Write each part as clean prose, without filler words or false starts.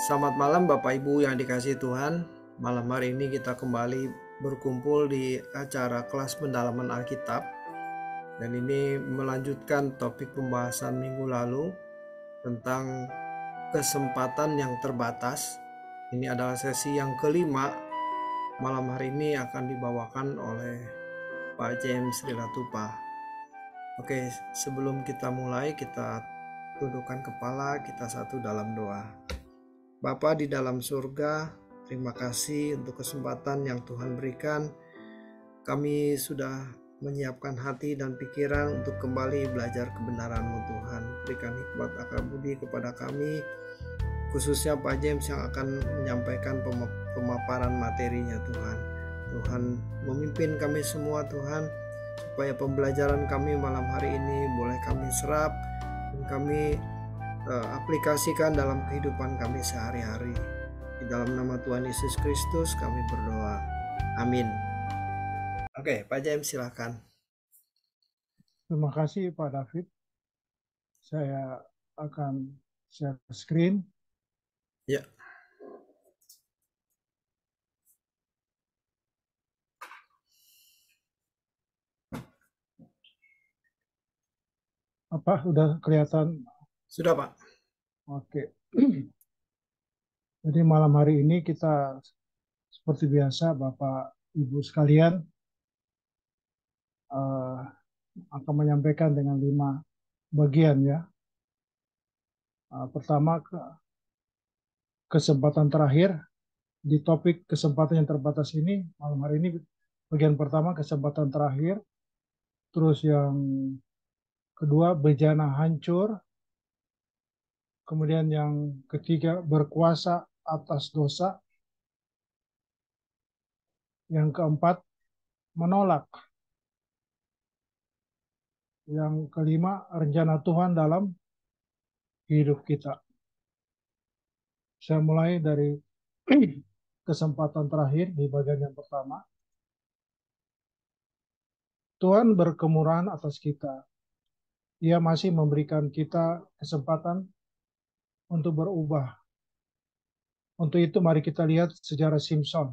Selamat malam Bapak Ibu yang dikasihi Tuhan. Malam hari ini kita kembali berkumpul di acara kelas pendalaman Alkitab. Dan ini melanjutkan topik pembahasan minggu lalu tentang kesempatan yang terbatas. Ini adalah sesi yang kelima. Malam hari ini akan dibawakan oleh Pak James Rilatupa. Oke, sebelum kita mulai, kita tundukkan kepala, kita satu dalam doa. Bapa di dalam surga, terima kasih untuk kesempatan yang Tuhan berikan. Kami sudah menyiapkan hati dan pikiran untuk kembali belajar kebenaran-Mu Tuhan. Berikan hikmat akal budi kepada kami, khususnya Pak James yang akan menyampaikan pemaparan materinya Tuhan. Tuhan memimpin kami semua Tuhan, supaya pembelajaran kami malam hari ini boleh kami serap dan kami aplikasikan dalam kehidupan kami sehari-hari. Di dalam nama Tuhan Yesus Kristus kami berdoa. Amin. Oke, Pak James silakan. Terima kasih Pak David. Saya akan share screen. Ya. Apa sudah kelihatan? Sudah Pak. Oke. Jadi malam hari ini kita seperti biasa Bapak Ibu sekalian akan menyampaikan dengan 5 bagian ya. Pertama kesempatan terakhir di topik kesempatan yang terbatas ini. Malam hari ini bagian pertama kesempatan terakhir. Terus yang kedua bejana hancur. Kemudian yang ketiga berkuasa atas dosa. Yang keempat menolak. Yang kelima rencana Tuhan dalam hidup kita. Saya mulai dari kesempatan terakhir di bagian yang pertama. Tuhan berkemurahan atas kita. Ia masih memberikan kita kesempatan untuk berubah. Untuk itu mari kita lihat sejarah Simpson.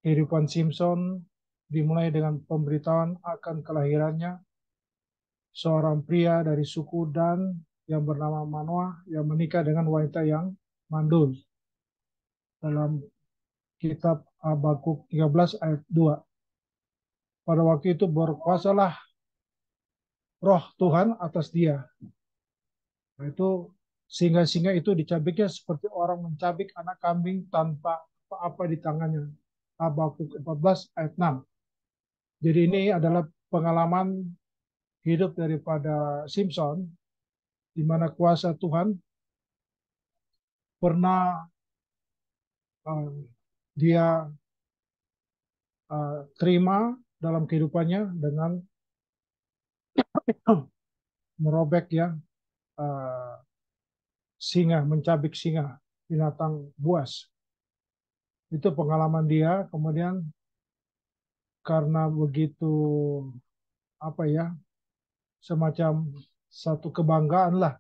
Kehidupan Simpson dimulai dengan pemberitahuan akan kelahirannya seorang pria dari suku Dan yang bernama Manoah yang menikah dengan wanita yang mandul. Dalam kitab Habakuk 13 ayat 2. Pada waktu itu berkuasalah roh Tuhan atas dia. Nah, itu singa-singa itu dicabiknya seperti orang mencabik anak kambing tanpa apa-apa di tangannya. Habakuk 14 ayat 6. Jadi ini adalah pengalaman hidup daripada Simpson, di mana kuasa Tuhan pernah dia terima dalam kehidupannya dengan merobek ya singa, mencabik singa, binatang buas. Itu pengalaman dia. Kemudian karena begitu apa ya, semacam satu kebanggaan lah,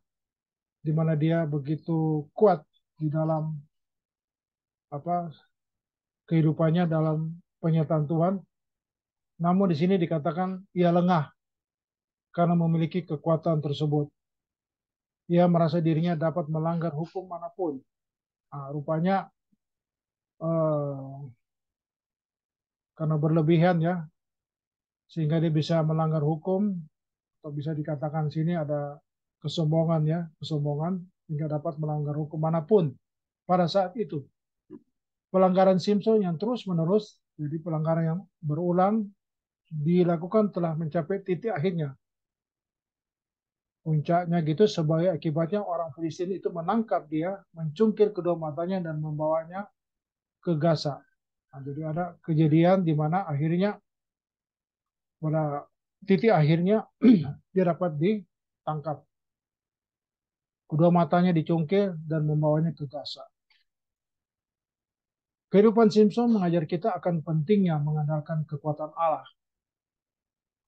di mana dia begitu kuat di dalam apa kehidupannya dalam penyertaan Tuhan. Namun di sini dikatakan ia lengah karena memiliki kekuatan tersebut. Ia merasa dirinya dapat melanggar hukum manapun. Nah, rupanya karena berlebihan ya, sehingga dia bisa melanggar hukum, atau bisa dikatakan sini ada kesombongan ya, kesombongan hingga dapat melanggar hukum manapun pada saat itu. Pelanggaran Simpson yang terus-menerus, jadi pelanggaran yang berulang dilakukan telah mencapai titik akhirnya. Puncaknya gitu sebagai akibatnya orang Filistin itu menangkap dia, mencungkil kedua matanya dan membawanya ke Gaza. Nah, jadi ada kejadian di mana akhirnya pada titik akhirnya dia dapat ditangkap. Kedua matanya dicungkil dan membawanya ke Gaza. Kehidupan Simpson mengajar kita akan pentingnya mengandalkan kekuatan Allah.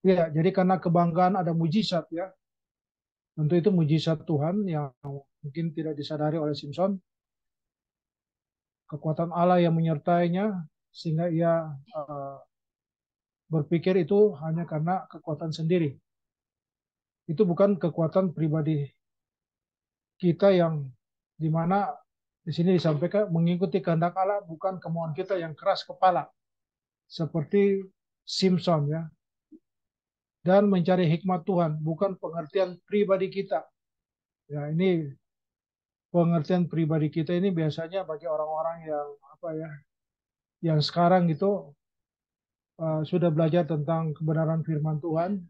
Ya, jadi karena kebanggaan ada mujizat ya. Tentu itu mujizat Tuhan yang mungkin tidak disadari oleh Simpson. kekuatan Allah yang menyertainya, sehingga ia berpikir itu hanya karena kekuatan sendiri. Itu bukan kekuatan pribadi kita yang dimana di sini disampaikan mengikuti kehendak Allah, bukan kemauan kita yang keras kepala seperti Simpson ya, dan mencari hikmat Tuhan, bukan pengertian pribadi kita. Ya, ini pengertian pribadi kita ini biasanya bagi orang-orang yang apa ya, yang sekarang itu sudah belajar tentang kebenaran firman Tuhan,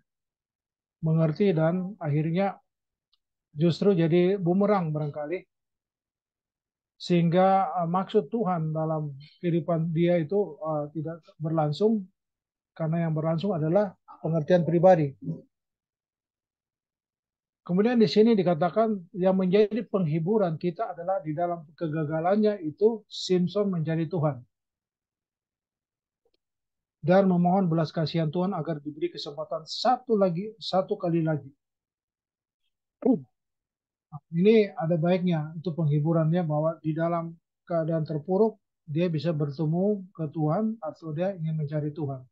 mengerti dan akhirnya justru jadi bumerang barangkali, sehingga maksud Tuhan dalam kehidupan dia itu tidak berlangsung, karena yang berlangsung adalah pengertian pribadi. Kemudian di sini dikatakan yang menjadi penghiburan kita adalah di dalam kegagalannya itu Simpson mencari Tuhan dan memohon belas kasihan Tuhan agar diberi kesempatan satu kali lagi. Ini ada baiknya, itu penghiburannya, bahwa di dalam keadaan terpuruk dia bisa bertemu ke Tuhan atau dia ingin mencari Tuhan.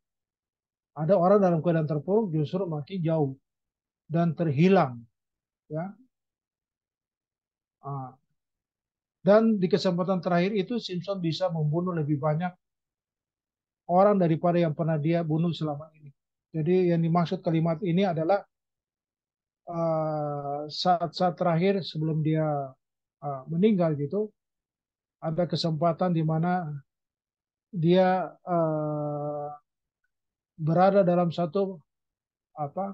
Ada orang dalam keadaan terpuruk justru makin jauh dan terhilang, ya. Dan di kesempatan terakhir itu Simpson bisa membunuh lebih banyak orang daripada yang pernah dia bunuh selama ini. Jadi yang dimaksud kalimat ini adalah saat-saat terakhir sebelum dia meninggal gitu, ada kesempatan di mana dia berada dalam satu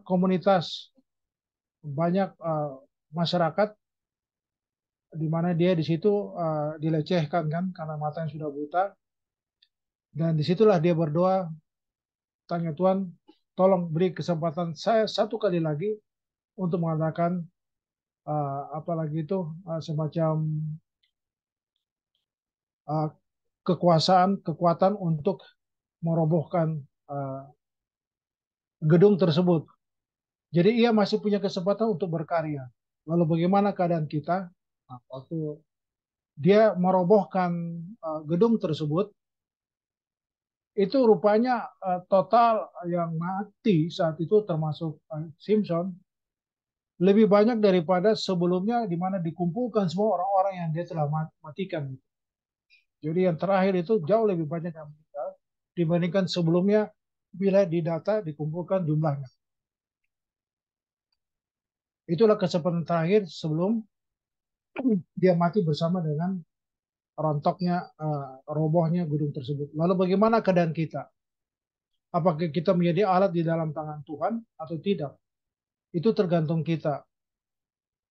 komunitas banyak masyarakat, di mana dia di situ dilecehkan kan karena matanya sudah buta, dan disitulah dia berdoa, tanya Tuhan, tolong beri kesempatan saya satu kali lagi untuk mengatakan apalagi itu semacam uh, kekuatan untuk merobohkan gedung tersebut. Jadi ia masih punya kesempatan untuk berkarya. Lalu bagaimana keadaan kita? Nah, waktu dia merobohkan gedung tersebut, itu rupanya total yang mati saat itu termasuk Simpson lebih banyak daripada sebelumnya, di mana dikumpulkan semua orang-orang yang dia telah matikan. Jadi yang terakhir itu jauh lebih banyak yang meninggal dibandingkan sebelumnya bila didata dikumpulkan jumlahnya. Itulah kesempatan terakhir sebelum dia mati bersama dengan rontoknya, robohnya gedung tersebut. Lalu bagaimana keadaan kita? Apakah kita menjadi alat di dalam tangan Tuhan atau tidak? Itu tergantung kita.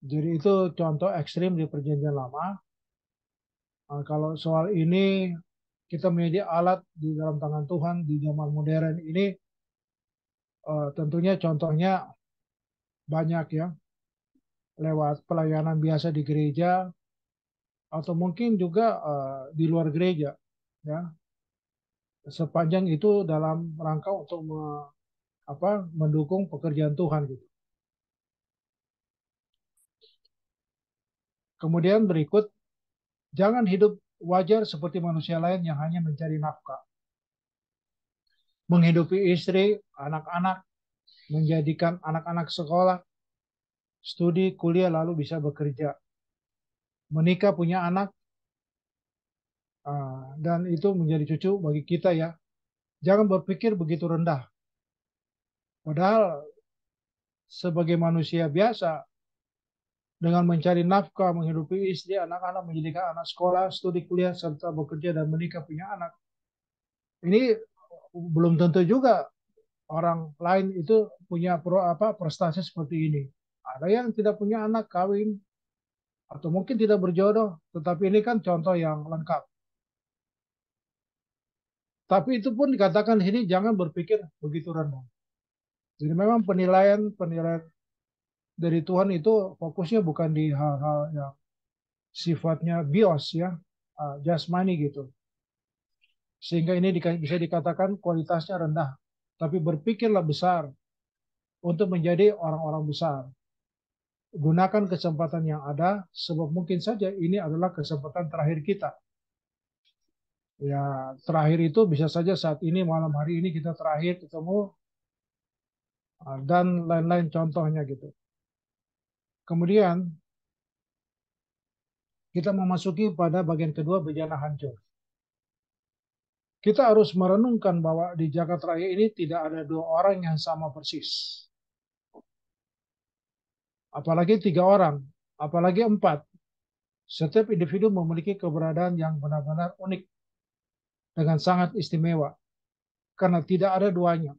Jadi itu contoh ekstrim di perjanjian lama. Kalau soal ini kita menjadi alat di dalam tangan Tuhan di zaman modern ini, tentunya contohnya banyak ya, lewat pelayanan biasa di gereja atau mungkin juga di luar gereja, ya. Sepanjang itu dalam rangka untuk mendukung pekerjaan Tuhan gitu. Kemudian berikut, jangan hidup wajar seperti manusia lain yang hanya mencari nafkah, menghidupi istri, anak-anak, menjadikan anak-anak sekolah, studi, kuliah, lalu bisa bekerja, menikah, punya anak, dan itu menjadi cucu bagi kita ya. Jangan berpikir begitu rendah. Padahal sebagai manusia biasa, dengan mencari nafkah, menghidupi istri, anak-anak, menjadikan anak sekolah, studi kuliah, serta bekerja dan menikah, punya anak. Ini belum tentu juga orang lain itu punya prestasi seperti ini. Ada yang tidak punya anak, kawin, atau mungkin tidak berjodoh, tetapi ini kan contoh yang lengkap. Tapi itu pun dikatakan di sini jangan berpikir begitu rendah. Jadi memang penilaian dari Tuhan itu fokusnya bukan di hal-hal yang sifatnya bios ya, jasmani gitu. Sehingga ini bisa dikatakan kualitasnya rendah. Tapi berpikirlah besar untuk menjadi orang-orang besar. Gunakan kesempatan yang ada, sebab mungkin saja ini adalah kesempatan terakhir kita. Ya, terakhir itu bisa saja saat ini malam hari ini kita terakhir ketemu dan lain-lain contohnya gitu. Kemudian kita memasuki pada bagian kedua bejana hancur. Kita harus merenungkan bahwa di jagat raya ini tidak ada dua orang yang sama persis. Apalagi tiga orang, apalagi empat. Setiap individu memiliki keberadaan yang benar-benar unik dengan sangat istimewa karena tidak ada duanya.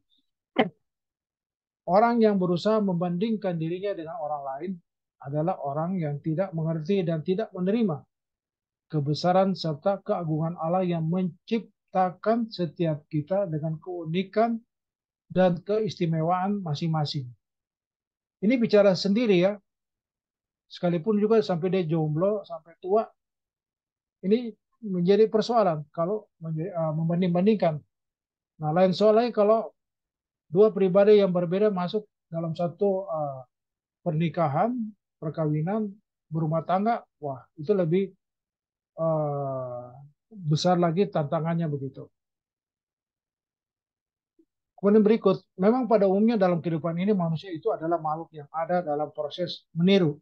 Orang yang berusaha membandingkan dirinya dengan orang lain adalah orang yang tidak mengerti dan tidak menerima kebesaran serta keagungan Allah yang menciptakan setiap kita dengan keunikan dan keistimewaan masing-masing. Ini bicara sendiri ya, sekalipun juga sampai dia jomblo, sampai tua, ini menjadi persoalan kalau membanding-bandingkan. Nah, lain soalnya kalau dua pribadi yang berbeda masuk dalam satu pernikahan, perkawinan, berumah tangga, wah itu lebih uh, besar lagi tantangannya begitu. Kemudian berikut, memang pada umumnya dalam kehidupan ini manusia itu adalah makhluk yang ada dalam proses meniru.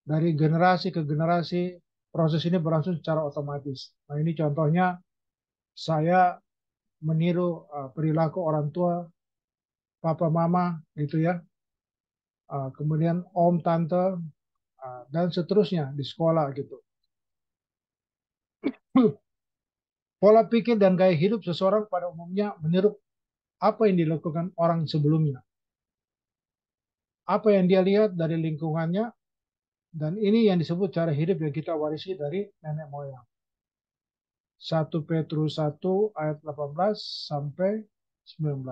Dari generasi ke generasi, proses ini berlangsung secara otomatis. Nah ini contohnya, saya meniru perilaku orang tua, papa mama, gitu ya. Kemudian om, tante, dan seterusnya di sekolah gitu. Pola pikir dan gaya hidup seseorang pada umumnya meniru apa yang dilakukan orang sebelumnya. Apa yang dia lihat dari lingkungannya, dan ini yang disebut cara hidup yang kita warisi dari nenek moyang. 1 Petrus 1 ayat 18 sampai 19.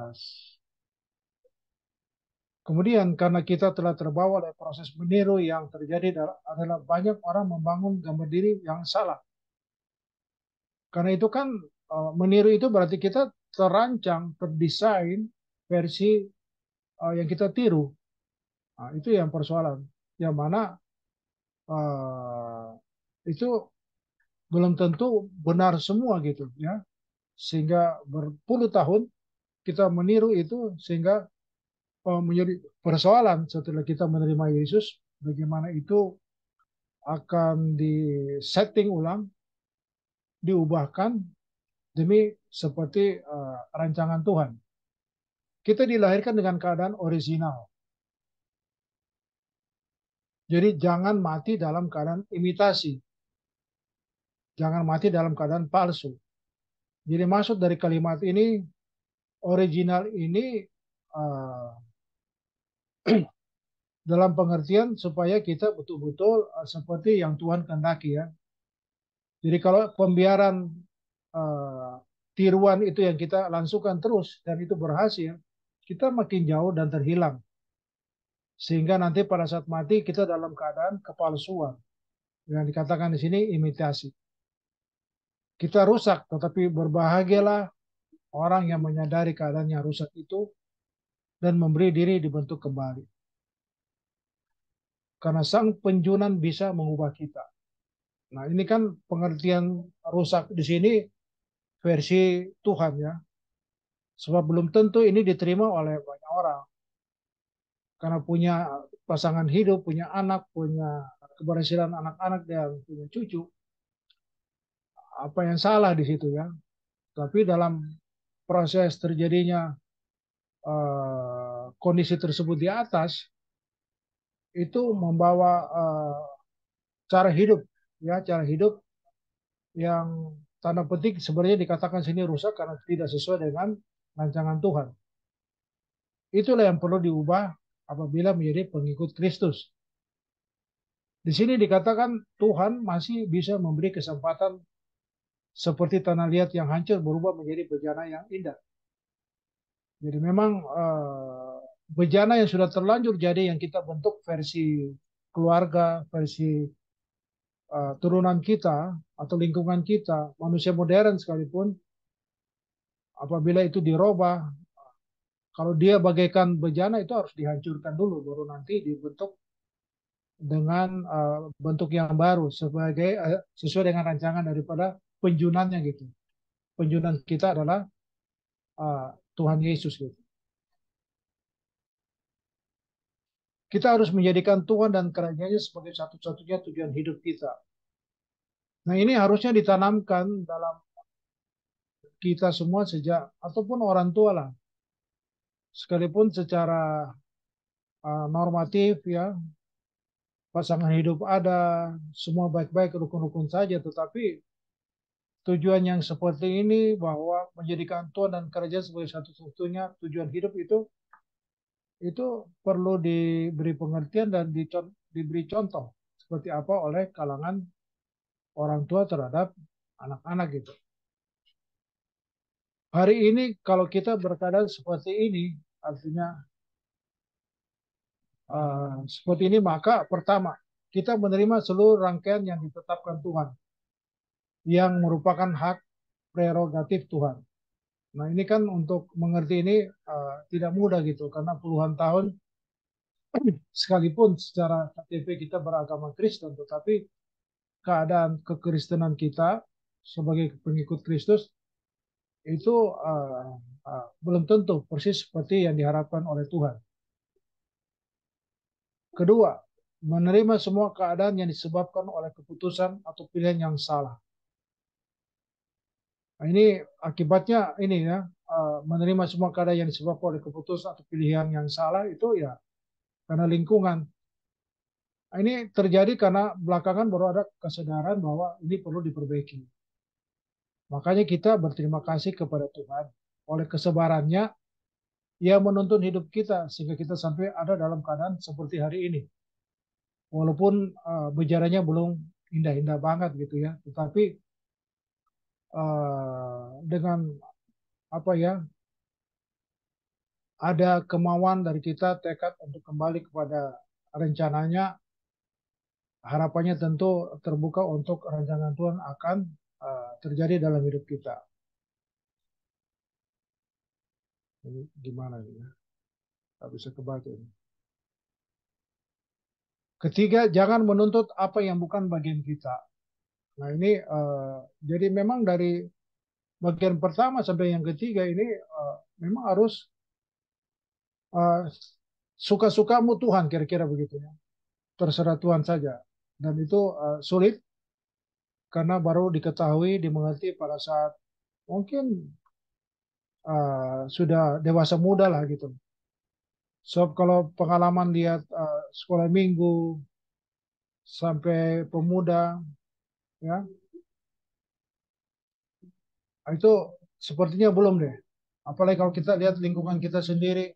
Kemudian karena kita telah terbawa oleh proses meniru yang terjadi adalah banyak orang membangun gambar diri yang salah. Karena itu kan meniru itu berarti kita terancang, terdesain versi yang kita tiru. Nah, itu yang persoalan. Yang mana uh, itu belum tentu benar semua gitu ya. Sehingga berpuluh tahun kita meniru itu sehingga menjadi persoalan setelah kita menerima Yesus, bagaimana itu akan disetting ulang, diubahkan demi seperti rancangan Tuhan. Kita dilahirkan dengan keadaan original. Jadi jangan mati dalam keadaan imitasi. Jangan mati dalam keadaan palsu. Jadi maksud dari kalimat ini, original ini uh, dalam pengertian supaya kita betul-betul seperti yang Tuhan kehendaki ya. Jadi kalau pembiaran uh, tiruan itu yang kita langsungkan terus dan itu berhasil, kita makin jauh dan terhilang. Sehingga nanti pada saat mati kita dalam keadaan kepalsuan. Yang dikatakan di sini imitasi. Kita rusak, tetapi berbahagialah orang yang menyadari keadaannya rusak itu dan memberi diri dibentuk kembali. Karena sang penjunan bisa mengubah kita. Nah, ini kan pengertian rusak di sini versi Tuhan ya. Sebab belum tentu ini diterima oleh banyak orang. Karena punya pasangan hidup, punya anak, punya keberhasilan anak-anak dan punya cucu. Apa yang salah di situ ya? Tapi dalam proses terjadinya kondisi tersebut di atas, itu membawa cara hidup, ya cara hidup yang tanda petik sebenarnya dikatakan sini rusak karena tidak sesuai dengan rancangan Tuhan. Itulah yang perlu diubah apabila menjadi pengikut Kristus. Di sini dikatakan Tuhan masih bisa memberi kesempatan seperti tanah liat yang hancur berubah menjadi bejana yang indah. Jadi memang bejana yang sudah terlanjur jadi yang kita bentuk versi keluarga, versi turunan kita atau lingkungan kita, manusia modern sekalipun, apabila itu dirubah, kalau dia bagaikan bejana itu harus dihancurkan dulu, baru nanti dibentuk dengan bentuk yang baru sebagai sesuai dengan rancangan daripada penjunannya gitu. Penjunan kita adalah Tuhan Yesus gitu. Kita harus menjadikan Tuhan dan kerajaan-Nya sebagai satu-satunya tujuan hidup kita. Nah, ini harusnya ditanamkan dalam kita semua sejak ataupun orang tua lah. Sekalipun secara normatif ya, pasangan hidup ada, semua baik-baik, rukun-rukun saja, tetapi tujuan yang seperti ini bahwa menjadikan Tuhan dan kerajaan sebagai satu-satunya tujuan hidup itu perlu diberi pengertian dan diberi contoh seperti apa oleh kalangan orang tua terhadap anak-anak gitu. Hari ini kalau kita berkeadaan seperti ini, artinya seperti ini, maka pertama kita menerima seluruh rangkaian yang ditetapkan Tuhan, yang merupakan hak prerogatif Tuhan. Nah, ini kan untuk mengerti ini tidak mudah gitu, karena puluhan tahun sekalipun secara KTP kita beragama Kristen, tetapi keadaan kekristenan kita sebagai pengikut Kristus itu belum tentu persis seperti yang diharapkan oleh Tuhan. Kedua, menerima semua keadaan yang disebabkan oleh keputusan atau pilihan yang salah. Nah, ini akibatnya ini ya, menerima semua keadaan yang disebabkan oleh keputusan atau pilihan yang salah itu ya karena lingkungan. Nah, ini terjadi karena belakangan baru ada kesadaran bahwa ini perlu diperbaiki. Makanya kita berterima kasih kepada Tuhan oleh kesabarannya yang menuntun hidup kita sehingga kita sampai ada dalam keadaan seperti hari ini. Walaupun berjalannya belum indah-indah banget gitu ya, tetapi dengan apa ya, ada kemauan dari kita, tekad untuk kembali kepada rencananya, harapannya tentu terbuka untuk rancangan Tuhan akan terjadi dalam hidup kita. Ini gimana ya? Tak bisa kebaca ini. Ketiga, jangan menuntut apa yang bukan bagian kita. Nah, ini jadi memang dari bagian pertama sampai yang ketiga ini memang harus suka-sukamu Tuhan, kira-kira begitu ya. Terserah Tuhan saja. Dan itu sulit karena baru diketahui, dimengerti pada saat mungkin sudah dewasa muda lah gitu. So kalau pengalaman lihat sekolah minggu sampai pemuda ya, itu sepertinya belum deh. Apalagi kalau kita lihat lingkungan kita sendiri,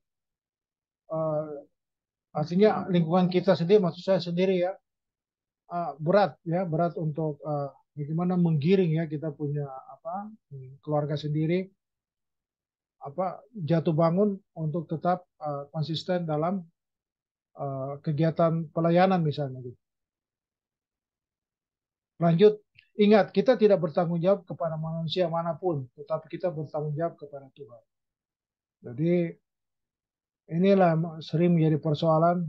artinya lingkungan kita sendiri, maksud saya sendiri ya, berat ya, berat untuk bagaimana menggiring ya kita punya apa keluarga sendiri, apa jatuh bangun untuk tetap konsisten dalam kegiatan pelayanan misalnya gitu. Lanjut, ingat kita tidak bertanggung jawab kepada manusia manapun, tetapi kita bertanggung jawab kepada Tuhan. Jadi inilah sering menjadi persoalan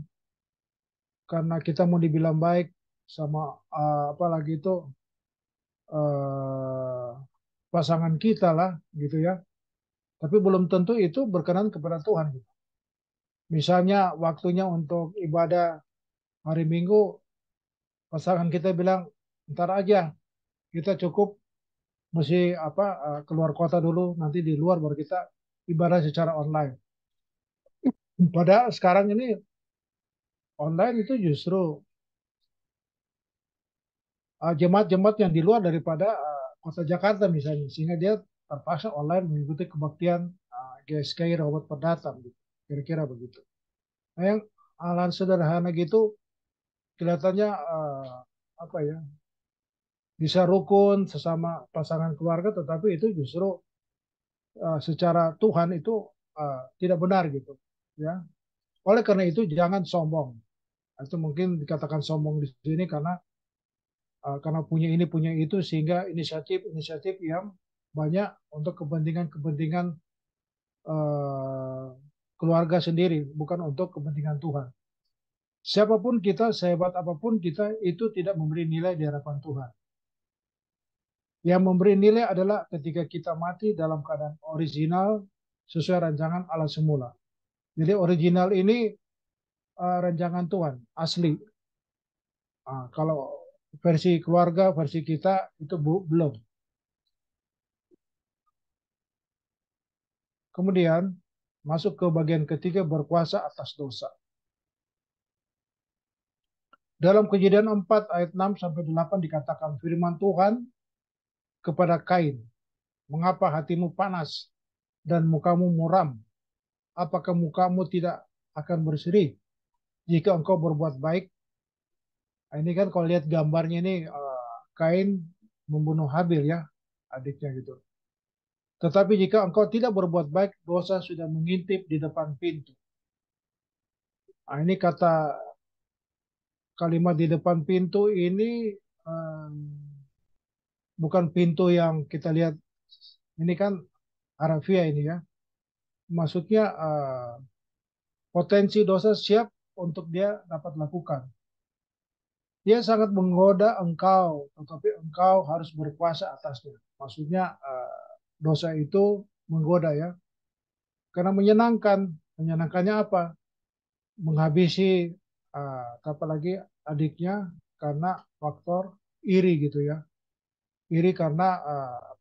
karena kita mau dibilang baik sama apalagi itu uh, pasangan kita lah gitu ya. Tapi belum tentu itu berkenan kepada Tuhan gitu. Misalnya waktunya untuk ibadah hari Minggu, pasangan kita bilang ntar aja, kita cukup mesti apa keluar kota dulu, nanti di luar baru kita ibadah secara online. Padahal sekarang ini online itu justru jemaat-jemaat yang di luar daripada kota Jakarta misalnya, sehingga dia terpaksa online mengikuti kebaktian GSKI Rawat Perdata, gitu. Kira-kira begitu. Nah, yang hal sederhana gitu kelihatannya apa ya, bisa rukun sesama pasangan keluarga, tetapi itu justru secara Tuhan itu tidak benar gitu ya. Oleh karena itu jangan sombong. Itu mungkin dikatakan sombong di sini karena punya ini punya itu sehingga inisiatif-inisiatif yang banyak untuk kepentingan-kepentingan uh, keluarga sendiri, bukan untuk kepentingan Tuhan. Siapapun kita, sehebat apapun kita, itu tidak memberi nilai di hadapan Tuhan. Yang memberi nilai adalah ketika kita mati dalam keadaan original sesuai rancangan Allah semula. Jadi original ini rancangan Tuhan, asli. Kalau versi keluarga, versi kita itu belum. Kemudian masuk ke bagian ketiga, berkuasa atas dosa. Dalam Kejadian 4 ayat 6 sampai 8 dikatakan firman Tuhan kepada Kain, "Mengapa hatimu panas dan mukamu muram? Apakah mukamu tidak akan berseri jika engkau berbuat baik?" Nah, ini kan kalau lihat gambarnya ini Kain membunuh Habil ya, adiknya gitu. Tetapi jika engkau tidak berbuat baik, dosa sudah mengintip di depan pintu. Nah, ini kata kalimat di depan pintu ini um, bukan pintu yang kita lihat. Ini kan harfiah ini ya. Maksudnya potensi dosa siap untuk dia dapat lakukan. Dia sangat menggoda engkau, tetapi engkau harus berkuasa atasnya. Maksudnya dosa itu menggoda ya. Karena menyenangkan. Menyenangkannya apa? Menghabisi apalagi adiknya karena faktor iri gitu ya. Iri karena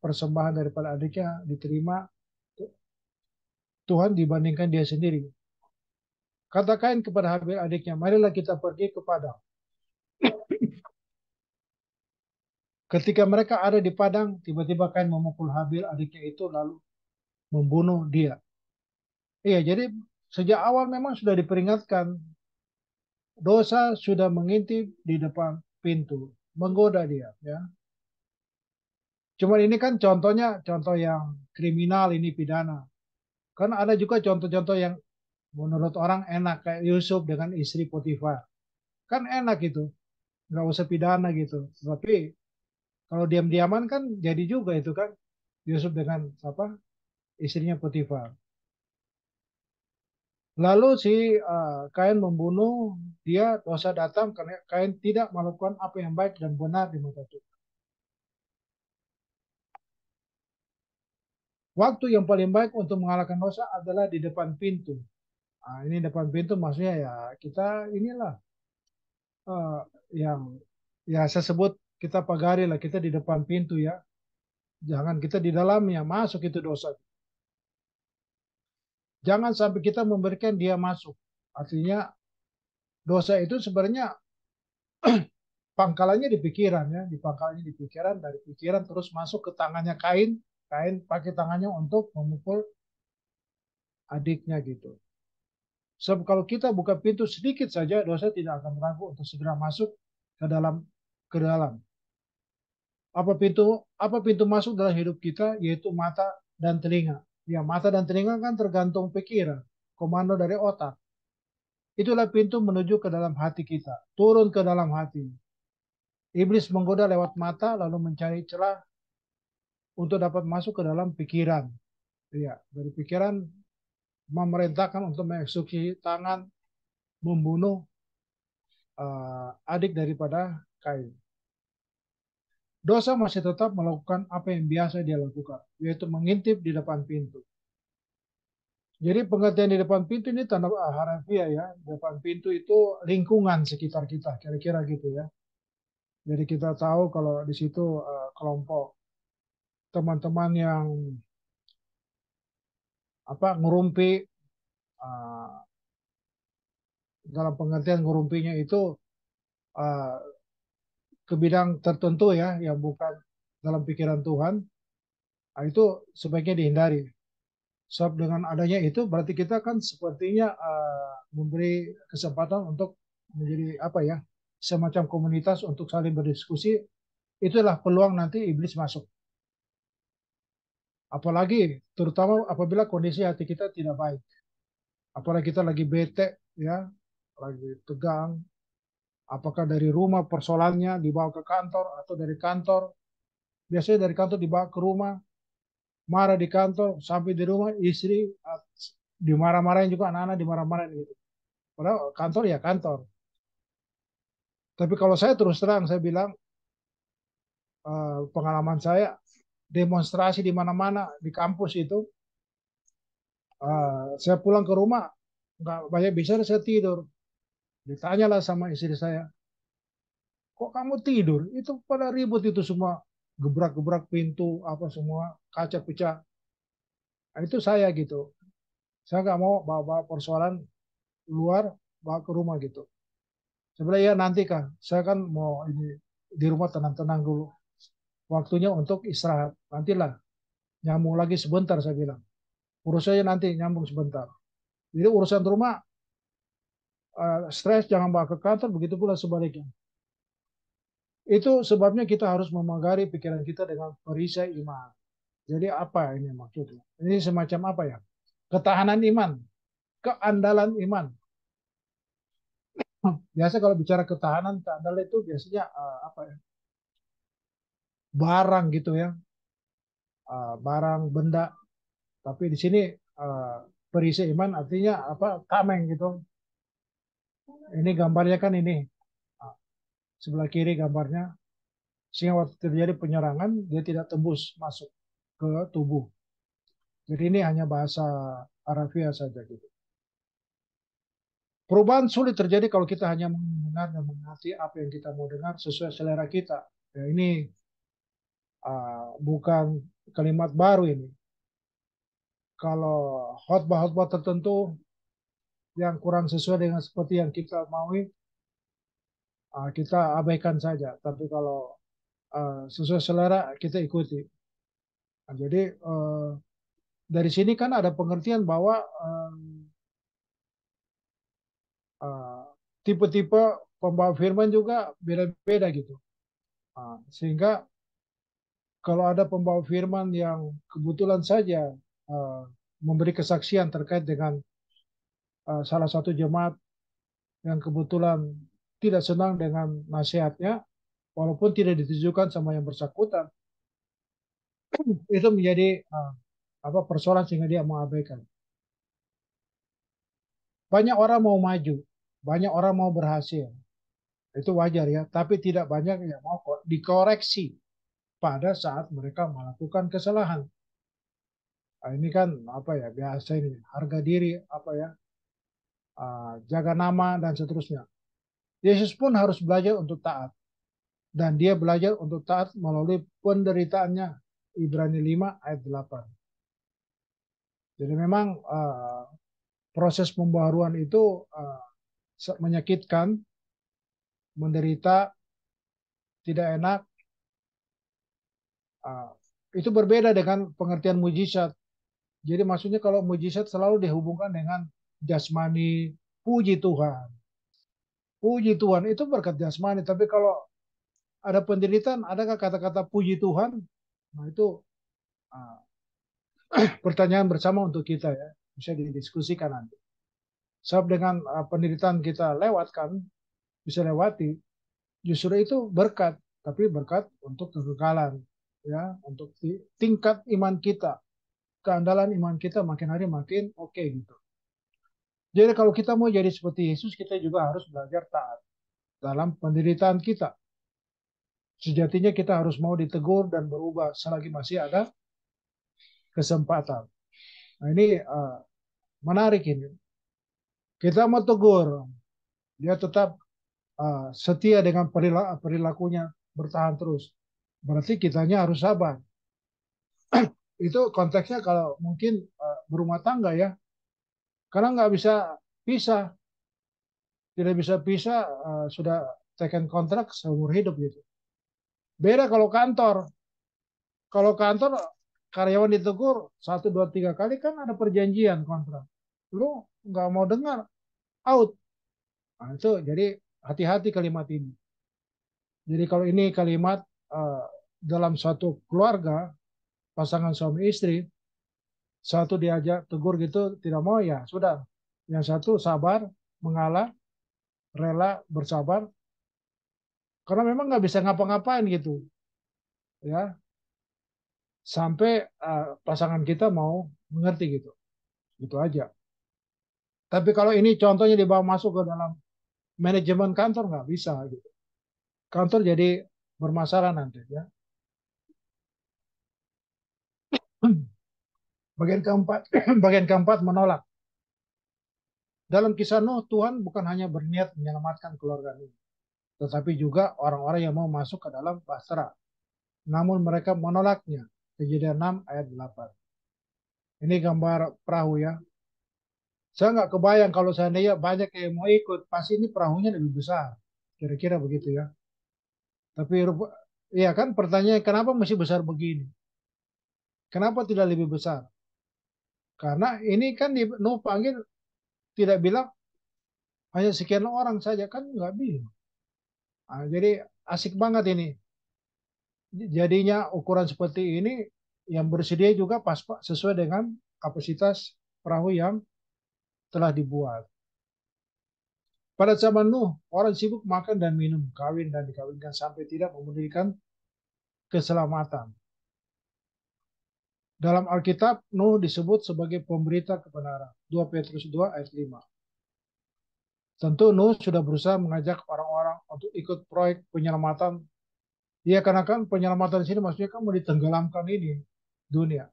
persembahan daripada adiknya diterima Tuhan dibandingkan dia sendiri. Katakan kepada Habil adiknya, marilah kita pergi ke padang. Ketika mereka ada di padang, tiba-tiba Kain memukul Habil adiknya itu lalu membunuh dia. Iya, jadi sejak awal memang sudah diperingatkan dosa sudah mengintip di depan pintu, menggoda dia ya. Cuma ini kan contohnya contoh yang kriminal, ini pidana. Kan ada juga contoh-contoh yang menurut orang enak kayak Yusuf dengan istri Potifar. Kan enak itu, nggak usah pidana gitu. Tapi kalau diam-diaman kan jadi juga itu kan Yusuf dengan apa istrinya Potifar. Lalu si Kain membunuh dia, dosa datang karena Kain tidak melakukan apa yang baik dan benar di mata Tuhan. Waktu yang paling baik untuk mengalahkan dosa adalah di depan pintu. Nah, ini depan pintu maksudnya ya kita inilah uh, yang ya saya sebut kita pagari lah, kita di depan pintu ya. Jangan kita di dalamnya, masuk itu dosa. Jangan sampai kita memberikan dia masuk. Artinya dosa itu sebenarnya pangkalannya di pikiran ya, di pangkalnya di pikiran, dari pikiran terus masuk ke tangannya Kain. Kain pakai tangannya untuk memukul adiknya gitu. Sebab kalau kita buka pintu sedikit saja, dosa tidak akan ragu untuk segera masuk ke dalam ke dalam. Apa pintu masuk dalam hidup kita, yaitu mata dan telinga. Ya, mata dan telinga kan tergantung pikiran, komando dari otak. Itulah pintu menuju ke dalam hati kita, turun ke dalam hati. Iblis menggoda lewat mata lalu mencari celah untuk dapat masuk ke dalam pikiran. Ya, dari pikiran memerintahkan untuk mengeksekusi tangan membunuh adik daripada Kain. Dosa masih tetap melakukan apa yang biasa dia lakukan, yaitu mengintip di depan pintu. Jadi pengertian di depan pintu ini tanda harafiah ya. Di depan pintu itu lingkungan sekitar kita, kira-kira gitu ya. Jadi kita tahu kalau di situ kelompok teman-teman yang apa ngerumpi, uh, dalam pengertian ngerumpinya itu uh, ke bidang tertentu ya, yang bukan dalam pikiran Tuhan, itu sebaiknya dihindari. Sebab dengan adanya itu berarti kita kan sepertinya memberi kesempatan untuk menjadi apa ya, semacam komunitas untuk saling berdiskusi. Itulah peluang nanti iblis masuk. Apalagi terutama apabila kondisi hati kita tidak baik. Apalagi kita lagi bete ya, lagi tegang. Apakah dari rumah persoalannya dibawa ke kantor atau dari kantor. Biasanya dari kantor dibawa ke rumah, marah di kantor, sampai di rumah istri dimarah-marahin juga, anak-anak dimarah-marahin gitu. Padahal kantor ya kantor. Tapi kalau saya terus terang, saya bilang pengalaman saya demonstrasi di mana-mana di kampus itu, saya pulang ke rumah nggak banyak bicara, saya tidur. Ditanyalah sama istri saya, kok kamu tidur? Itu pada ribut itu semua, gebrak-gebrak pintu, apa semua, kaca pecah. Nah, itu saya gitu. Saya nggak mau bawa-bawa persoalan luar, bawa ke rumah gitu. Sebenarnya ya nanti kan, saya kan mau ini di rumah tenang-tenang dulu. Waktunya untuk istirahat. Nantilah nyambung lagi sebentar saya bilang. Urusannya nanti nyambung sebentar. Jadi urusan rumah, stres jangan bawa ke kantor, begitu pula sebaliknya. Itu sebabnya kita harus memagari pikiran kita dengan perisai iman. Jadi apa ini maksudnya? Ini semacam apa ya? Ketahanan iman, keandalan iman. Biasa kalau bicara ketahanan, keandalan itu biasanya apa ya? Barang gitu ya, barang benda. Tapi di sini uh, perisai iman artinya apa? Tameng gitu. Ini gambarnya kan ini. Ah, sebelah kiri gambarnya. Sehingga waktu terjadi penyerangan, dia tidak tembus masuk ke tubuh. Jadi ini hanya bahasa Arabiah saja gitu. Perubahan sulit terjadi kalau kita hanya mendengar dan mengerti apa yang kita mau dengar sesuai selera kita. Ya, ini bukan kalimat baru ini. Kalau khotbah-khotbah tertentu yang kurang sesuai dengan seperti yang kita maui, kita abaikan saja. Tapi kalau sesuai selera, kita ikuti. Nah, jadi dari sini kan ada pengertian bahwa uh, tipe-tipe pembawa firman juga beda-beda gitu. Sehingga kalau ada pembawa firman yang kebetulan saja uh, memberi kesaksian terkait dengan salah satu jemaat yang kebetulan tidak senang dengan nasihatnya, walaupun tidak ditujukan sama yang bersangkutan, itu menjadi apa persoalan sehingga dia mengabaikan. Banyak orang mau maju, banyak orang mau berhasil, itu wajar ya, tapi tidak banyak yang mau dikoreksi pada saat mereka melakukan kesalahan. Nah, ini kan apa ya, biasa ini harga diri apa ya, jaga nama dan seterusnya. Yesus pun harus belajar untuk taat, dan dia belajar untuk taat melalui penderitaannya. Ibrani 5 ayat 8. Jadi memang proses pembaharuan itu menyakitkan, menderita, tidak enak. uh, itu berbeda dengan pengertian mujizat. Jadi maksudnya kalau mujizat selalu dihubungkan dengan jasmani, puji Tuhan. Puji Tuhan itu berkat jasmani, tapi kalau ada penderitaan, adakah kata-kata puji Tuhan? Nah itu uh, pertanyaan bersama untuk kita ya, bisa didiskusikan nanti. Sebab dengan penderitaan kita lewatkan, bisa lewati, justru itu berkat, tapi berkat untuk kekekalan, ya, untuk tingkat iman kita, keandalan iman kita makin hari makin oke gitu. Jadi kalau kita mau jadi seperti Yesus, kita juga harus belajar taat dalam penderitaan kita. Sejatinya kita harus mau ditegur dan berubah selagi masih ada kesempatan. Nah ini menarik ini. Kita mau tegur, dia tetap setia dengan perilakunya, bertahan terus. Berarti kitanya harus sabar. Itu konteksnya kalau mungkin berumah tangga ya, karena nggak bisa pisah, tidak bisa pisah, sudah taken kontrak seumur hidup gitu. Beda kalau kantor. Kalau kantor karyawan ditegur 1, 2, 3 kali kan ada perjanjian kontrak. Lu nggak mau dengar, out. Nah, itu jadi hati-hati kalimat ini. Jadi kalau ini kalimat uh, dalam suatu keluarga, pasangan suami istri, satu diajak tegur gitu tidak mau ya sudah. Yang satu sabar, mengalah, rela bersabar, karena memang nggak bisa ngapa-ngapain gitu, ya sampai pasangan kita mau mengerti gitu, gitu aja. Tapi kalau ini contohnya dibawa masuk ke dalam manajemen kantor nggak bisa gitu. Kantor jadi bermasalah nanti ya. Bagian keempat, bagian keempat menolak. Dalam kisah Nuh, Tuhan bukan hanya berniat menyelamatkan keluarga Nuh, tetapi juga orang-orang yang mau masuk ke dalam bahtera. Namun mereka menolaknya. Kejadian 6 ayat 8. Ini gambar perahu ya. Saya nggak kebayang kalau seandainya banyak yang mau ikut, pasti ini perahunya lebih besar. Kira-kira begitu ya. Tapi ya kan pertanyaan kenapa masih besar begini? Kenapa tidak lebih besar? Karena ini kan di Nuh panggil tidak bilang hanya sekian orang saja kan nggak bilang. Nah, jadi asik banget ini. Jadinya ukuran seperti ini yang bersedia juga pas sesuai dengan kapasitas perahu yang telah dibuat. Pada zaman Nuh, orang sibuk makan dan minum, kawin dan dikawinkan sampai tidak memedulikan keselamatan. Dalam Alkitab, Nuh disebut sebagai pemberita kebenaran. 2 Petrus 2 ayat 5. Tentu Nuh sudah berusaha mengajak orang-orang untuk ikut proyek penyelamatan. Ya karena kan penyelamatan di sini maksudnya kan mau ditenggelamkan ini dunia.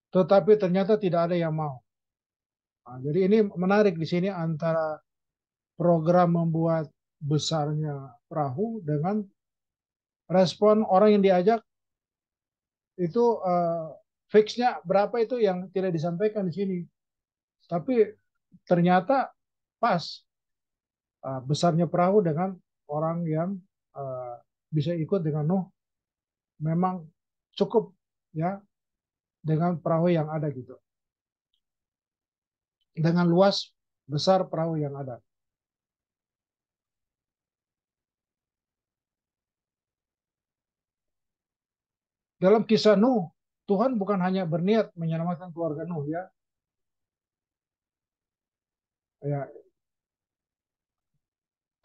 Tetapi ternyata tidak ada yang mau. Nah, jadi ini menarik di sini antara program membuat besarnya perahu dengan respon orang yang diajak itu fixnya berapa itu yang tidak disampaikan di sini. Tapi ternyata pas besarnya perahu dengan orang yang uh, bisa ikut dengan Nuh memang cukup ya dengan perahu yang ada gitu. Dengan luas besar perahu yang ada. Dalam kisah Nuh, Tuhan bukan hanya berniat menyelamatkan keluarga Nuh ya, ya,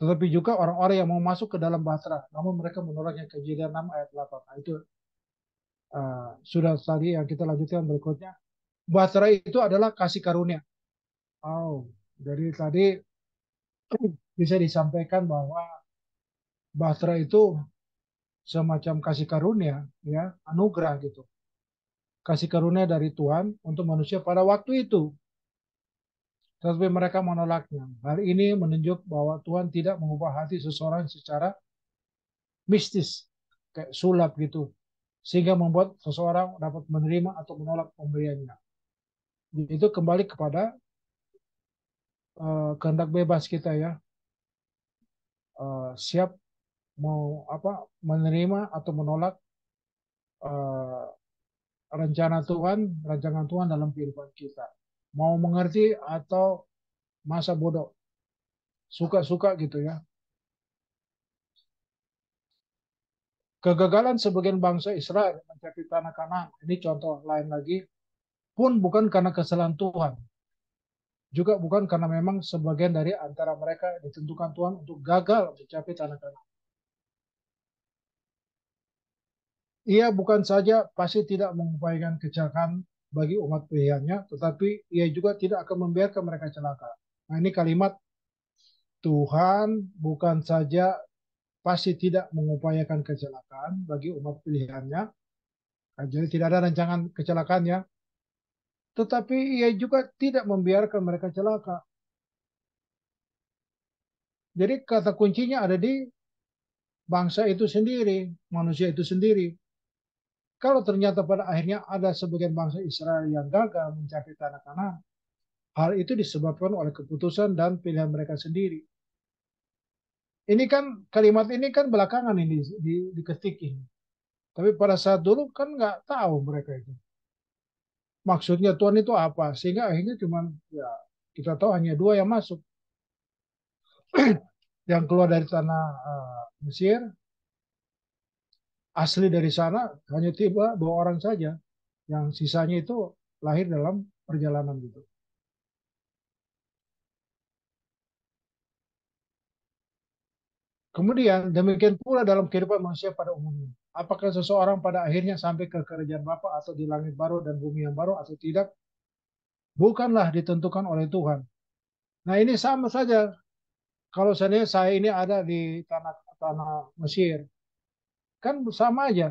tetapi juga orang-orang yang mau masuk ke dalam bahtera, namun mereka menolaknya. Kejadian 6 ayat 8. Nah, itu sudah tadi yang kita lanjutkan berikutnya. Bahtera itu adalah kasih karunia. Oh, jadi tadi bisa disampaikan bahwa bahtera itu semacam kasih karunia, ya, anugerah gitu. Kasih karunia dari Tuhan untuk manusia pada waktu itu. Tetapi mereka menolaknya. Hal ini menunjuk bahwa Tuhan tidak mengubah hati seseorang secara mistis, kayak sulap gitu, sehingga membuat seseorang dapat menerima atau menolak pemberiannya. Itu kembali kepada kehendak bebas kita ya, siap mau apa menerima atau menolak uh, rencana Tuhan, rancangan Tuhan dalam kehidupan kita. Mau mengerti atau masa bodoh, suka-suka gitu ya. Kegagalan sebagian bangsa Israel mencapai tanah Kanaan, ini contoh lain lagi, pun bukan karena kesalahan Tuhan, juga bukan karena memang sebagian dari antara mereka ditentukan Tuhan untuk gagal mencapai tanah Kanaan. Ia bukan saja pasti tidak mengupayakan kecelakaan bagi umat pilihannya, tetapi ia juga tidak akan membiarkan mereka celaka. Nah ini kalimat Tuhan bukan saja pasti tidak mengupayakan kecelakaan bagi umat pilihannya, jadi tidak ada rancangan kecelakaan ya, tetapi ia juga tidak membiarkan mereka celaka. Jadi kata kuncinya ada di bangsa itu sendiri, manusia itu sendiri. Kalau ternyata pada akhirnya ada sebagian bangsa Israel yang gagal mencapai tanah Kanaan, hal itu disebabkan oleh keputusan dan pilihan mereka sendiri. Ini kan kalimat ini kan belakangan ini diketik ini. Tapi pada saat dulu kan nggak tahu mereka itu. Maksudnya Tuhan itu apa? Sehingga akhirnya cuma ya kita tahu hanya dua yang masuk. Yang keluar dari tanah Mesir, asli dari sana hanya tiba dua orang saja. Yang sisanya itu lahir dalam perjalanan gitu. Kemudian demikian pula dalam kehidupan manusia pada umumnya. Apakah seseorang pada akhirnya sampai ke kerajaan Bapa atau di langit baru dan bumi yang baru atau tidak? Bukanlah ditentukan oleh Tuhan. Nah ini sama saja. Kalau saya ini ada di tanah tanah Mesir, kan sama aja.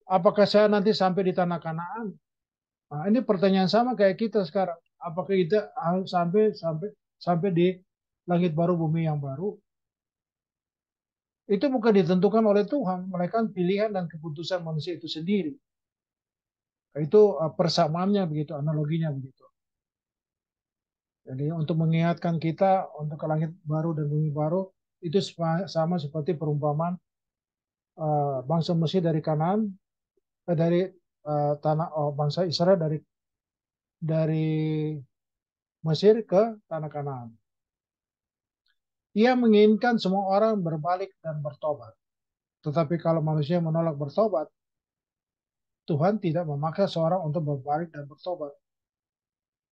Apakah saya nanti sampai di tanah Kanaan? Nah, ini pertanyaan sama kayak kita sekarang. Apakah kita harus sampai sampai sampai di langit baru bumi yang baru? Itu bukan ditentukan oleh Tuhan, melainkan pilihan dan keputusan manusia itu sendiri. Itu persamaannya begitu, analoginya begitu. Jadi untuk mengingatkan kita untuk ke langit baru dan bumi baru itu sama seperti perumpamaan bangsa Mesir dari Kanaan, dari tanah bangsa Israel dari Mesir ke tanah Kanaan. Ia menginginkan semua orang berbalik dan bertobat. Tetapi kalau manusia menolak bertobat, Tuhan tidak memaksa seorang untuk berbalik dan bertobat.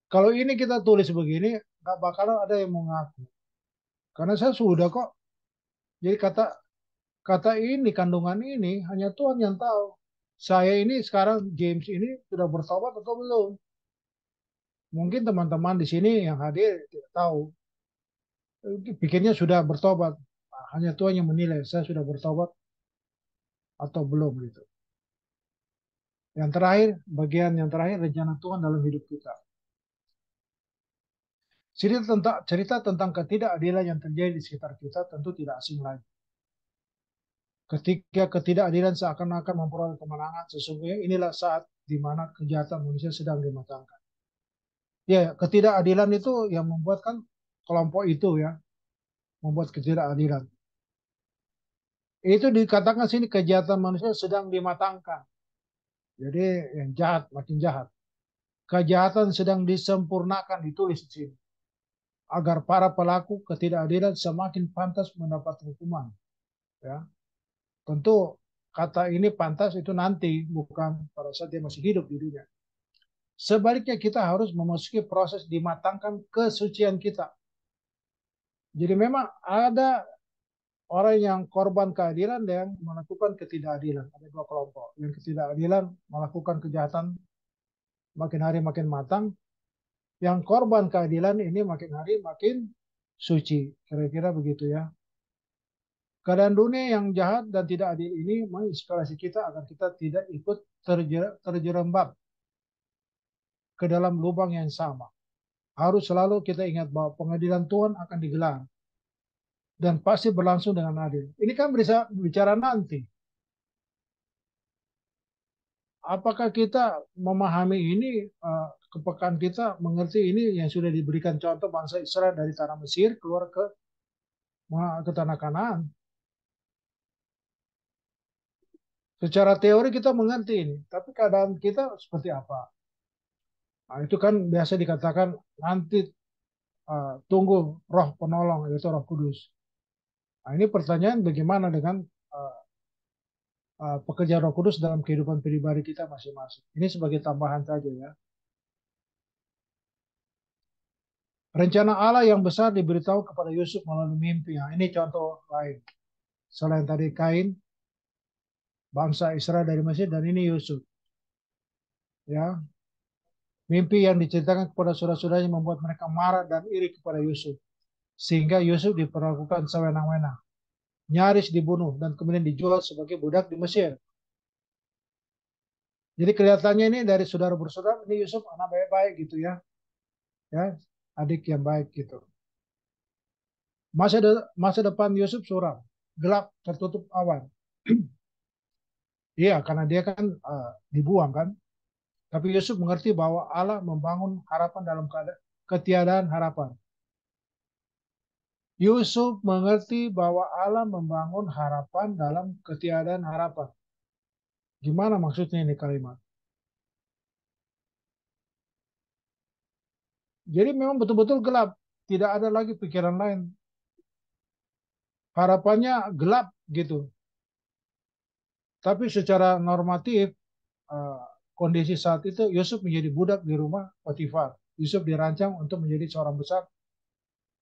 Kalau ini kita tulis begini, nggak bakalan ada yang mengaku. Karena saya sudah kok. Jadi kata kata ini, kandungan ini, hanya Tuhan yang tahu. Saya ini sekarang, James ini sudah bertobat atau belum? Mungkin teman-teman di sini yang hadir tidak tahu. Pikirnya sudah bertobat. Hanya Tuhan yang menilai saya sudah bertobat atau belum gitu. Yang terakhir, bagian yang terakhir rencana Tuhan dalam hidup kita. Cerita tentang ketidakadilan yang terjadi di sekitar kita tentu tidak asing lagi. Ketika ketidakadilan seakan-akan memperoleh kemenangan, sesungguhnya inilah saat di mana kejahatan manusia sedang dimatangkan. Ya, ketidakadilan itu yang membuat kan kelompok itu ya, membuat ketidakadilan. Itu dikatakan sini kejahatan manusia sedang dimatangkan. Jadi yang jahat makin jahat. Kejahatan sedang disempurnakan ditulis di sini. Agar para pelaku ketidakadilan semakin pantas mendapat hukuman. Ya, tentu kata ini pantas itu nanti, bukan pada saat dia masih hidup di dunia. Sebaliknya kita harus memasuki proses dimatangkan kesucian kita. Jadi memang ada orang yang korban keadilan dan yang melakukan ketidakadilan. Ada dua kelompok. Yang ketidakadilan melakukan kejahatan makin hari makin matang. Yang korban keadilan ini makin hari makin suci. Kira-kira begitu ya. Keadaan dunia yang jahat dan tidak adil ini menginspirasi kita agar kita tidak ikut terjerembab ke dalam lubang yang sama. Harus selalu kita ingat bahwa pengadilan Tuhan akan digelar dan pasti berlangsung dengan adil. Ini kan bisa bicara nanti. Apakah kita memahami ini, kepekaan kita mengerti ini yang sudah diberikan contoh bangsa Israel dari tanah Mesir keluar ke tanah Kanaan. Secara teori kita mengerti ini, tapi keadaan kita seperti apa? Nah, itu kan biasa dikatakan nanti tunggu roh penolong, yaitu roh kudus. Nah, ini pertanyaan bagaimana dengan uh, pekerjaan roh kudus dalam kehidupan pribadi kita masing-masing. Ini sebagai tambahan saja ya. Rencana Allah yang besar diberitahu kepada Yusuf melalui mimpi. Nah, ini contoh lain. Selain tadi Kain, bangsa Israel dari Mesir, dan ini Yusuf. Ya, mimpi yang diceritakan kepada saudara-saudaranya membuat mereka marah dan iri kepada Yusuf. Sehingga Yusuf diperlakukan sewenang-wenang. Nyaris dibunuh dan kemudian dijual sebagai budak di Mesir. Jadi kelihatannya ini dari saudara bersaudara, ini Yusuf anak baik-baik gitu ya. Ya, adik yang baik gitu. Masa depan Yusuf suram, gelap, tertutup awan. Iya, karena dia kan dibuang kan. Tapi Yusuf mengerti bahwa Allah membangun harapan dalam ketiadaan harapan. Yusuf mengerti bahwa Allah membangun harapan dalam ketiadaan harapan. Gimana maksudnya ini kalimat? Jadi memang betul-betul gelap. Tidak ada lagi pikiran lain. Harapannya gelap gitu. Tapi secara normatif, eh, kondisi saat itu Yusuf menjadi budak di rumah Potifar. Yusuf dirancang untuk menjadi seorang besar,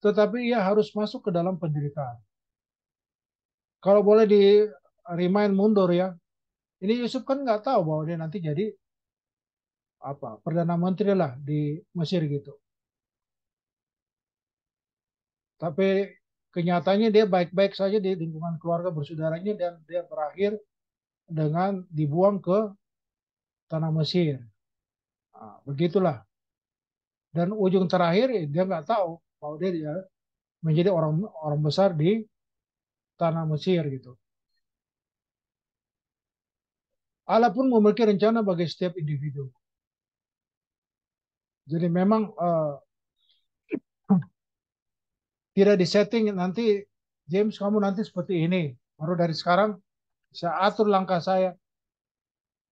tetapi ia harus masuk ke dalam penderitaan. Kalau boleh di remind mundur ya, ini Yusuf kan nggak tahu bahwa dia nanti jadi apa perdana menteri lah di Mesir gitu. Tapi kenyataannya dia baik-baik saja di lingkungan keluarga bersaudaranya dan dia berakhir dengan dibuang ke tanah Mesir. Nah, begitulah. Dan ujung terakhir dia nggak tahu bahwa dia menjadi orang orang besar di tanah Mesir gitu. Allah pun memiliki rencana bagi setiap individu. Jadi memang tidak disetting nanti James kamu nanti seperti ini. Baru dari sekarang saya atur langkah saya,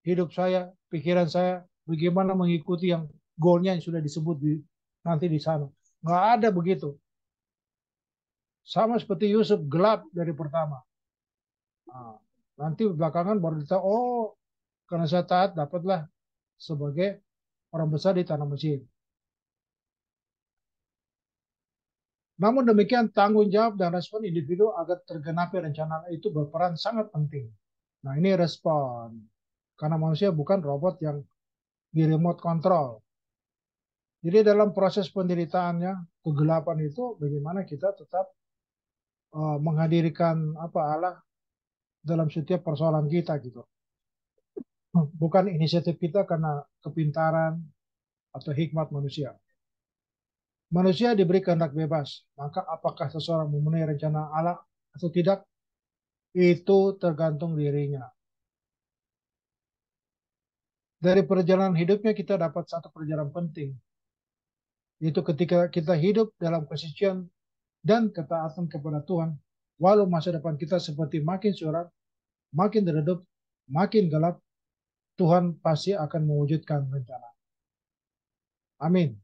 hidup saya, pikiran saya, bagaimana mengikuti yang goalnya yang sudah disebut nanti di sana. Nggak ada begitu. Sama seperti Yusuf gelap dari pertama. Nah, nanti belakangan baru kita oh karena saya taat dapatlah sebagai orang besar di tanah Mesir. Namun demikian tanggung jawab dan respon individu agar tergenapi rencana itu berperan sangat penting. Nah ini respon. Karena manusia bukan robot yang di remote control. Jadi dalam proses penderitaannya, kegelapan itu bagaimana kita tetap menghadirkan apa Allah dalam setiap persoalan kita gitu. Bukan inisiatif kita karena kepintaran atau hikmat manusia. Manusia diberi kehendak bebas, maka apakah seseorang memenuhi rencana Allah atau tidak, itu tergantung dirinya. Dari perjalanan hidupnya kita dapat satu pelajaran penting, yaitu ketika kita hidup dalam kesucian dan ketaatan kepada Tuhan, walau masa depan kita seperti makin suram, makin redup, makin gelap, Tuhan pasti akan mewujudkan rencana. Amin.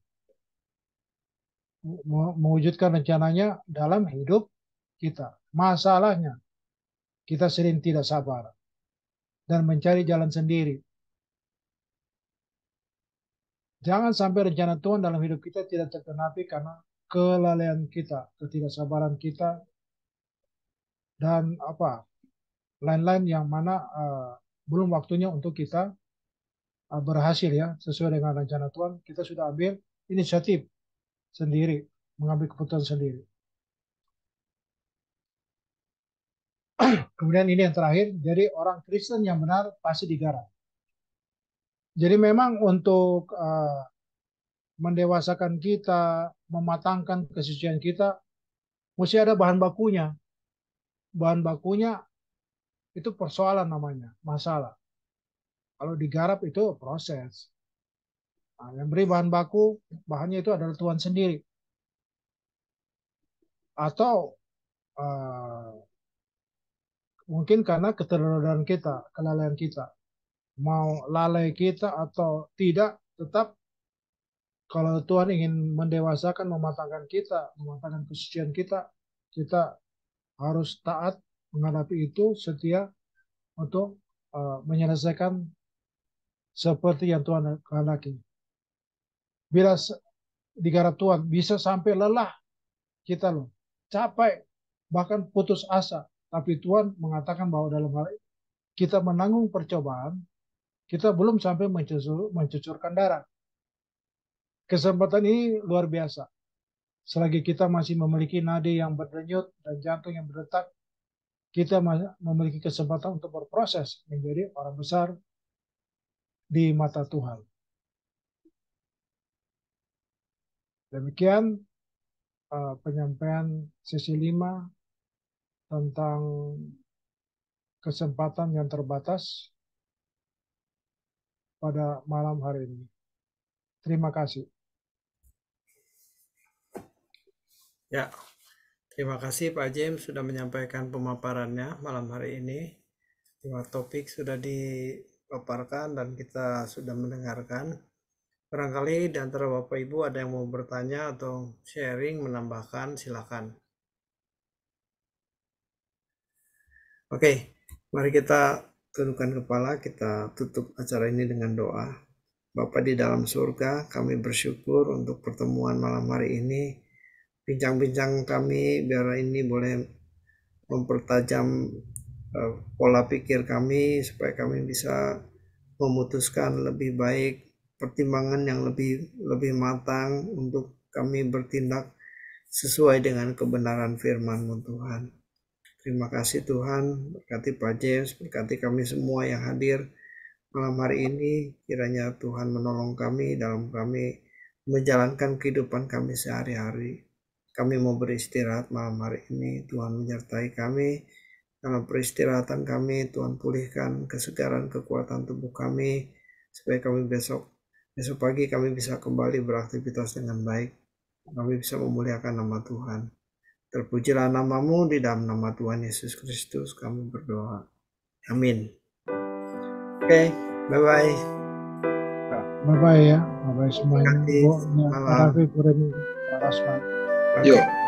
Mewujudkan rencananya dalam hidup kita. Masalahnya, kita sering tidak sabar dan mencari jalan sendiri. Jangan sampai rencana Tuhan dalam hidup kita tidak tergenapi karena kelalaian kita, ketidaksabaran kita, dan apa lain-lain yang mana belum waktunya untuk kita berhasil ya sesuai dengan rencana Tuhan. Kita sudah ambil inisiatif sendiri, mengambil keputusan sendiri. Kemudian ini yang terakhir, jadi orang Kristen yang benar pasti digarap. Jadi memang untuk mendewasakan kita, mematangkan kesucian kita, mesti ada bahan bakunya. Bahan bakunya itu persoalan namanya, masalah. Kalau digarap itu proses. Nah, yang beri bahan baku, bahannya itu adalah Tuhan sendiri. Atau mungkin karena keterlaluan kita, kelalaian kita. Mau lalai kita atau tidak, tetap kalau Tuhan ingin mendewasakan, mematangkan kita, mematangkan kesucian kita, kita harus taat menghadapi itu, setia untuk menyelesaikan seperti yang Tuhan kehendaki. Bila digarap Tuhan, bisa sampai lelah kita loh, capek, bahkan putus asa. Tapi Tuhan mengatakan bahwa dalam hal kita menanggung percobaan, kita belum sampai mencucurkan darah. Kesempatan ini luar biasa. Selagi kita masih memiliki nadi yang berdenyut dan jantung yang berdetak, kita memiliki kesempatan untuk berproses menjadi orang besar di mata Tuhan. Demikian penyampaian sesi 5 tentang kesempatan yang terbatas pada malam hari ini. Terima kasih. Ya, terima kasih Pak James sudah menyampaikan pemaparannya malam hari ini. 5 topik sudah dipaparkan dan kita sudah mendengarkan. Barangkali di antara Bapak Ibu ada yang mau bertanya atau sharing, menambahkan, silakan. Oke, mari kita tundukkan kepala, kita tutup acara ini dengan doa. Bapa di dalam surga, kami bersyukur untuk pertemuan malam hari ini. Bincang-bincang kami biar ini boleh mempertajam pola pikir kami supaya kami bisa memutuskan lebih baik, pertimbangan yang lebih matang untuk kami bertindak sesuai dengan kebenaran firman-Mu Tuhan. Terima kasih Tuhan, berkati Pak James, berkati kami semua yang hadir malam hari ini. Kiranya Tuhan menolong kami dalam kami menjalankan kehidupan kami sehari-hari. Kami mau beristirahat malam hari ini. Tuhan menyertai kami dalam peristirahatan kami. Tuhan pulihkan kesegaran kekuatan tubuh kami supaya kami besok pagi kami bisa kembali beraktivitas dengan baik. Kami bisa memuliakan nama Tuhan. Terpujilah namamu, di dalam nama Tuhan Yesus Kristus kami berdoa. Amin. Oke, bye-bye. Bye-bye ya. Bye-bye semuanya. Terima kasih. Bu, Malam. Pak Raffi, Bu Remi, Pak Rasman. Oke. Yuk.